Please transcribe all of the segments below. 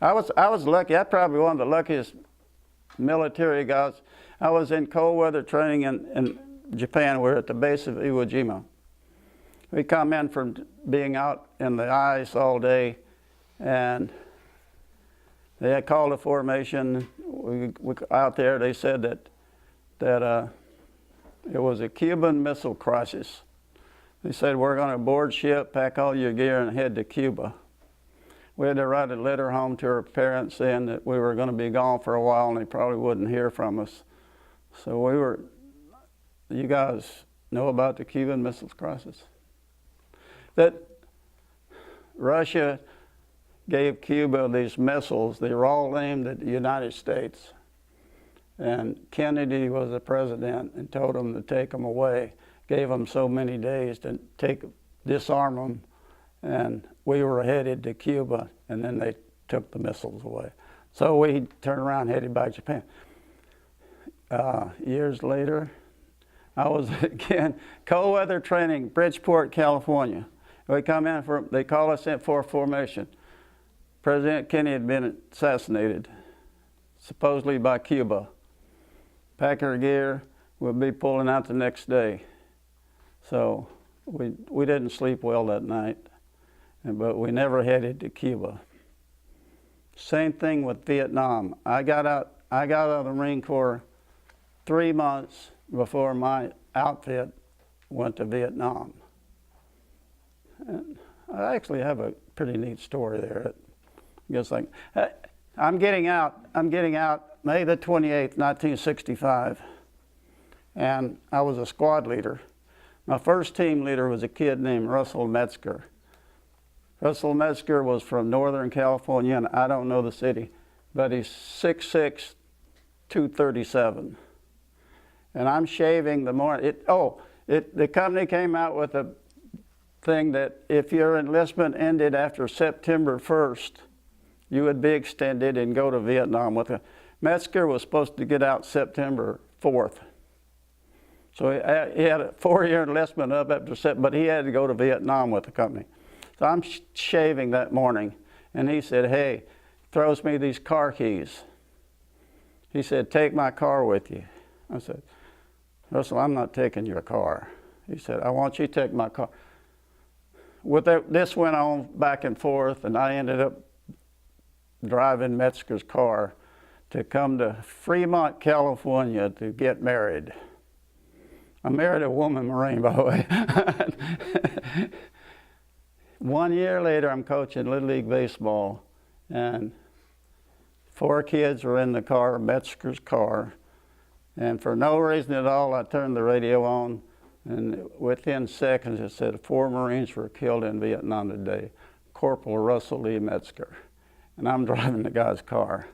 I was lucky. I'm probably one of the luckiest military guys. I was in cold weather training in Japan. We were at the base of Iwo Jima. We come in from being out in the ice all day, and they had called a formation. We out there. They said that it was a Cuban Missile Crisis. They said, we're going to board ship, pack all your gear, and head to Cuba. We had to write a letter home to our parents saying that we were going to be gone for a while and they probably wouldn't hear from us. So we were, you guys know about the Cuban Missile Crisis? That Russia gave Cuba these missiles. They were all aimed at the United States. And Kennedy was the president and told them to take them away. Gave them so many days to disarm them. And we were headed to Cuba, and then they took the missiles away. So we turned around, headed back to Japan. Years later, I was again cold weather training, Bridgeport, California. We come in they call us in for a formation. President Kennedy had been assassinated, supposedly by Cuba. Pack our gear, we'll be pulling out the next day. So we didn't sleep well that night, but we never headed to Cuba. Same thing with Vietnam. I got out of the Marine Corps 3 months before my outfit went to Vietnam. And I actually have a pretty neat story there. I'm getting out May the 28th, 1965, and I was a squad leader. My first team leader was a kid named Russell Metzger. Russell Metzger was from Northern California, and I don't know the city, but he's 6'6", 237. And I'm shaving the morning. The company came out with a thing that if your enlistment ended after September 1st, you would be extended and go to Vietnam with it. Metzger was supposed to get out September 4th. So he had a 4-year enlistment up after September, but he had to go to Vietnam with the company. So I'm shaving that morning, and he said, hey, throws me these car keys. He said, take my car with you. I said, Russell, I'm not taking your car. He said, I want you to take my car. This went on back and forth, and I ended up driving Metzger's car to come to Fremont, California to get married. I married a woman Marine, by the way. 1 year later, I'm coaching Little League Baseball, and 4 kids were in the car, Metzger's car, and for no reason at all, I turned the radio on, and within seconds, it said 4 Marines were killed in Vietnam today. Corporal Russell Lee Metzger, and I'm driving the guy's car.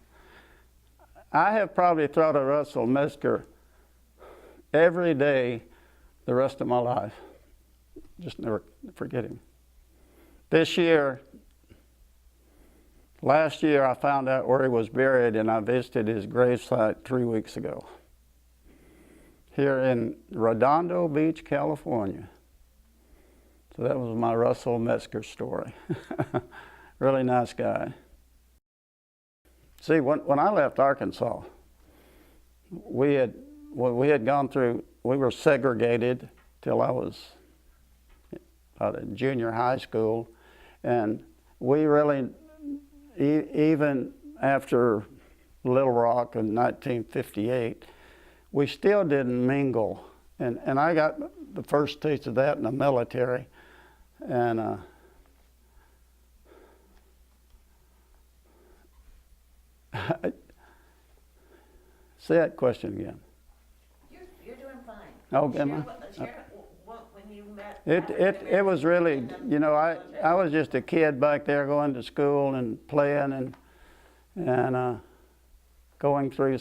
I have probably thought of Russell Metzger every day the rest of my life. Just never forget him. Last year, I found out where he was buried, and I visited his gravesite 3 weeks ago. Here in Redondo Beach, California. So that was my Russell Metzger story. Really nice guy. See, when I left Arkansas, we had gone through, we were segregated till I was out in junior high school, and we really, even after Little Rock in 1958, we still didn't mingle. And I got the first taste of that in the military. And say that question again. You're doing fine. Oh, am I? Share when you met. It was really, you know, I was just a kid back there going to school and playing and going through.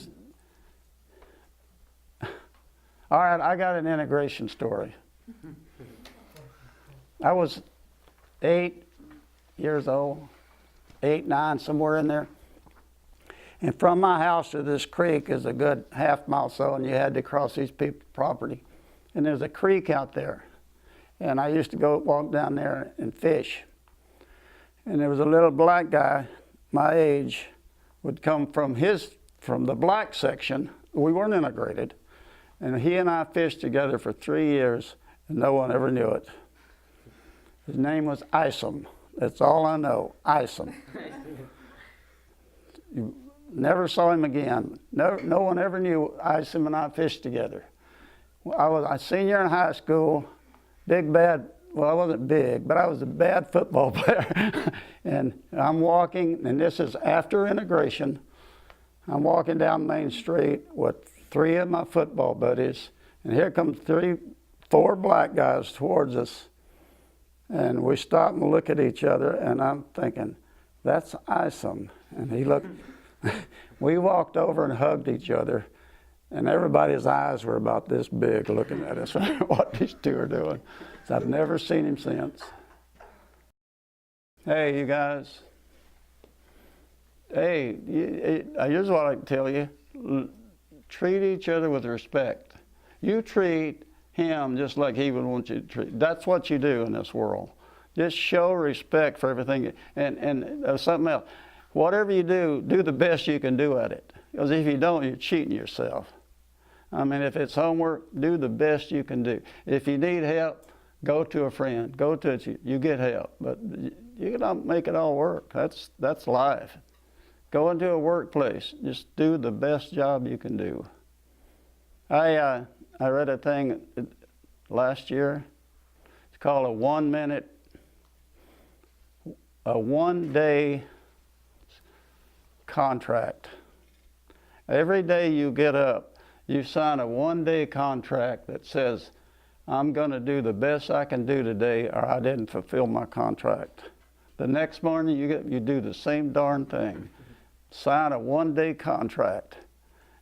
All right, I got an integration story. I was 8 years old, 8, 9, somewhere in there. And from my house to this creek is a good half mile or so, and you had to cross these people's property. And there's a creek out there. And I used to go walk down there and fish. And there was a little black guy my age would come from the black section. We weren't integrated. And he and I fished together for 3 years, and no one ever knew it. His name was Isom. That's all I know, Isom. You never saw him again. No one ever knew Isom and I fished together. I was a senior in high school, well, I wasn't big, but I was a bad football player. And I'm walking, and this is after integration. I'm walking down Main Street with 3 of my football buddies, and here comes 4 black guys towards us. And we stop and look at each other, and I'm thinking, that's Isom. And he looked, we walked over and hugged each other, and everybody's eyes were about this big looking at us, what these two are doing. So I've never seen him since. Hey, you guys. Hey, here's what I can tell you. Treat each other with respect. You treat him just like he would want you to treat. That's what you do in this world. Just show respect for everything. And something else. Whatever you do the best you can do at it. Because if you don't, you're cheating yourself. I mean, if it's homework, do the best you can do. If you need help, go to a friend. Go to it. You get help. But you don't make it all work. That's life. Go into a workplace. Just do the best job you can do. I read a thing last year. It's called a 1-day contract. Every day you get up, you sign a 1-day contract that says, I'm going to do the best I can do today, or I didn't fulfill my contract. The next morning you do the same darn thing. Sign a 1-day contract,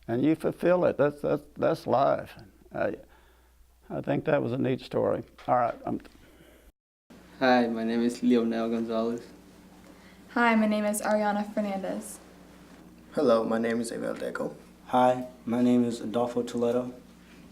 and you fulfill it. That's life. I think that was a neat story. All right. Hi, my name is Leonel Gonzalez. Hi, my name is Ariana Fernandez. Hello, my name is Abel Deco. Hi, my name is Adolfo Toledo.